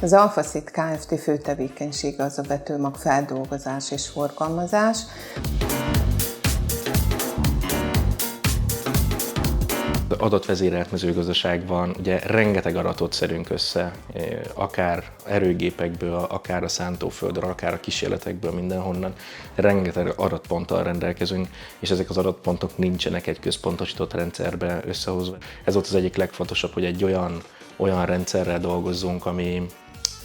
Az Alfaszit Kft. Fő tevékenysége az a vetőmag feldolgozás és forgalmazás. Adatvezérelt mezőgazdaságban ugye rengeteg adatot szedünk össze, akár erőgépekből, akár a szántóföldről, akár a kísérletekből, mindenhonnan. Rengeteg adatponttal rendelkezünk, és ezek az adatpontok nincsenek egy központosított rendszerbe összehozva. Ez volt az egyik legfontosabb, hogy egy olyan rendszerrel dolgozzunk, ami,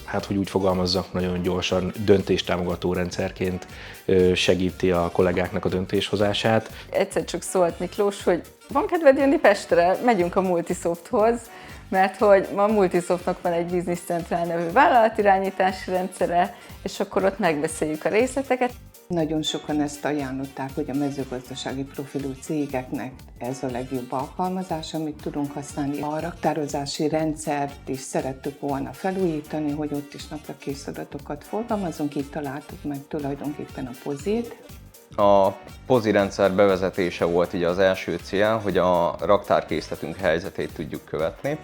hát hogy úgy fogalmazzak, nagyon gyorsan döntéstámogató rendszerként segíti a kollégáknak a döntéshozását. Egyszer csak szólt Miklós, hogy van kedved jönni Pestre, megyünk a Multisofthoz, mert hogy ma a Multisoftnak van egy Business Central nevű vállalatirányítási rendszere, és akkor ott megbeszéljük a részleteket. Nagyon sokan ezt ajánlották, hogy a mezőgazdasági profilú cégeknek ez a legjobb alkalmazás, amit tudunk használni. A raktározási rendszert is szerettük volna felújítani, hogy ott is naprakész adatokat forgalmazunk, így találtuk meg tulajdonképpen a POZit. A POZI rendszer bevezetése volt ugye az első cél, hogy a raktárkészletünk helyzetét tudjuk követni,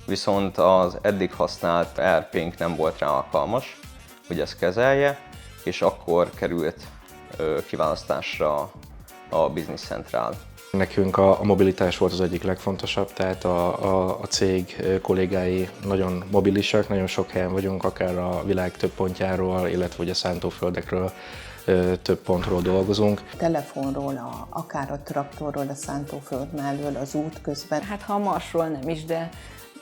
viszont az eddig használt ERP-nk nem volt rá alkalmas, hogy ezt kezelje, és akkor került kiválasztásra a Business Central. Nekünk a mobilitás volt az egyik legfontosabb, tehát a cég kollégái nagyon mobilisak, nagyon sok helyen vagyunk, akár a világ több pontjáról, illetve a szántóföldekről több pontról dolgozunk. Telefonról, akár a traktorról, a szántóföld mellől, az út közben. Hát ha a Marsról nem is,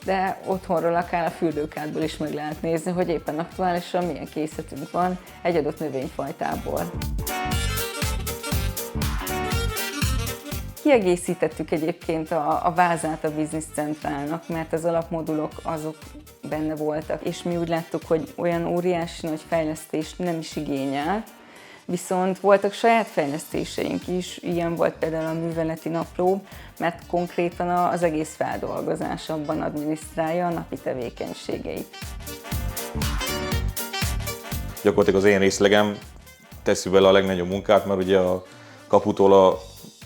de otthonról, akár a fürdőkádból is meg lehet nézni, hogy éppen aktuálisan milyen készletünk van egy adott növényfajtából. Kiegészítettük egyébként a vázát a Business Centralnak, mert az alapmodulok azok benne voltak, és mi úgy láttuk, hogy olyan óriási nagy fejlesztést nem is igényel, viszont voltak saját fejlesztéseink is, ilyen volt például a műveleti napló, mert konkrétan az egész feldolgozás abban adminisztrálja a napi tevékenységeit. Gyakorlatilag az én részlegem teszi vele a legnagyobb munkát, mert ugye a kaputól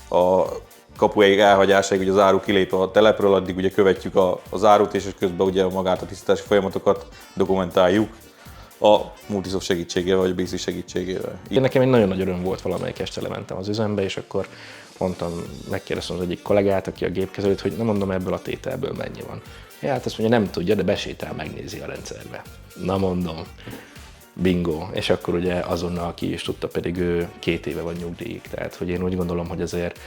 a kapuig elhagyásáig, ugye az áru kilép a telepről, addig ugye követjük az árut, és közben ugye magát a tisztítási folyamatokat dokumentáljuk a Multisoft segítségével, vagy a Basic segítségével. Nekem egy nagyon nagy öröm volt, valamelyik este lementem az üzembe, és akkor megkérdeztem az egyik kollégát, aki a gépkezelőt, hogy nem mondom, ebből a tételből mennyi van. Ja, hát azt mondja, nem tudja, de besétál, megnézi a rendszerbe. Na mondom, bingo. És akkor ugye azonnal ki is tudta, pedig ő 2 éve van nyugdíjig. Tehát, hogy én úgy gondolom, hogy azért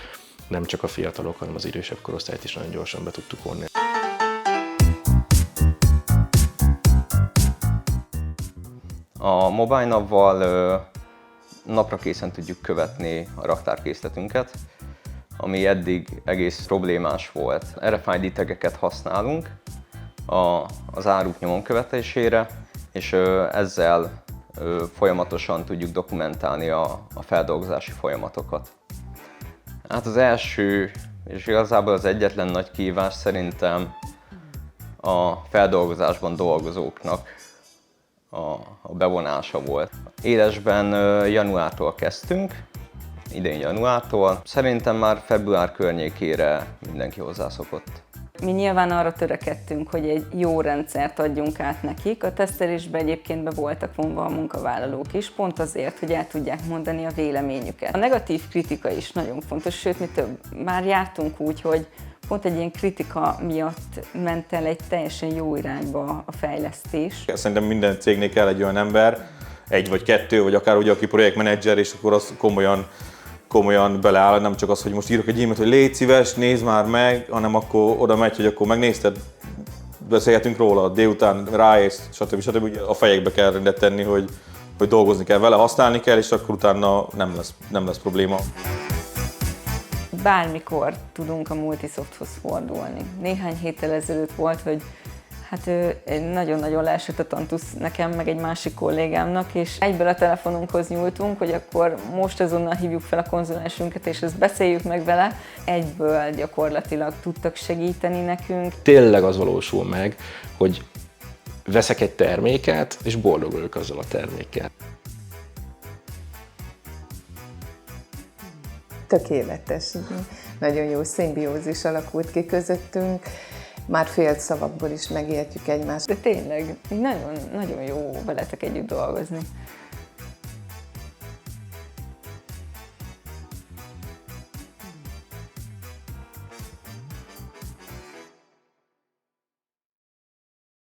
nem csak a fiatalok, hanem az idősebb korosztályt is nagyon gyorsan be tudtuk vonni. A Mobile Nav-val napra készen tudjuk követni a raktárkészletünket, ami eddig egész problémás volt. RFID tageket használunk az áruk nyomon követésére, és ezzel folyamatosan tudjuk dokumentálni a feldolgozási folyamatokat. Hát az első, és igazából az egyetlen nagy kihívás szerintem a feldolgozásban dolgozóknak a bevonása volt. Élesben januártól kezdtünk, idén januártól. Szerintem már február környékére mindenki hozzászokott. Mi nyilván arra törekedtünk, hogy egy jó rendszert adjunk át nekik. A tesztelésben egyébként be voltak vonva a munkavállalók is, pont azért, hogy el tudják mondani a véleményüket. A negatív kritika is nagyon fontos, sőt, mi több. Már jártunk úgy, hogy pont egy ilyen kritika miatt ment el egy teljesen jó irányba a fejlesztés. Szerintem minden cégnél kell egy olyan ember, 1 vagy 2, vagy akár ugye, aki projektmenedzser, és akkor az komolyan beleáll, nem csak az, hogy most írok egy e-mailt, hogy légy szíves, nézd már meg, hanem akkor oda megy, hogy akkor megnézted, beszélgetünk róla, délután ráész, stb. A fejekbe kell rendet tenni, hogy dolgozni kell vele, használni kell, és akkor utána nem lesz probléma. Bármikor tudunk a Multisofthoz fordulni. Néhány héttel ezelőtt volt, hogy hát nagyon-nagyon leesett a tantusz nekem, meg egy másik kollégámnak, és egyből a telefonunkhoz nyúltunk, hogy akkor most azonnal hívjuk fel a konzulensünket, és ezt beszéljük meg vele. Egyből gyakorlatilag tudtak segíteni nekünk. Tényleg az valósul meg, hogy veszek egy terméket, és boldog vagyok azzal a termékkel. Tökéletes, nagyon jó szimbiózis alakult ki közöttünk, már fél szavakból is megértjük egymást. De tényleg, így nagyon, nagyon jó veletek együtt dolgozni.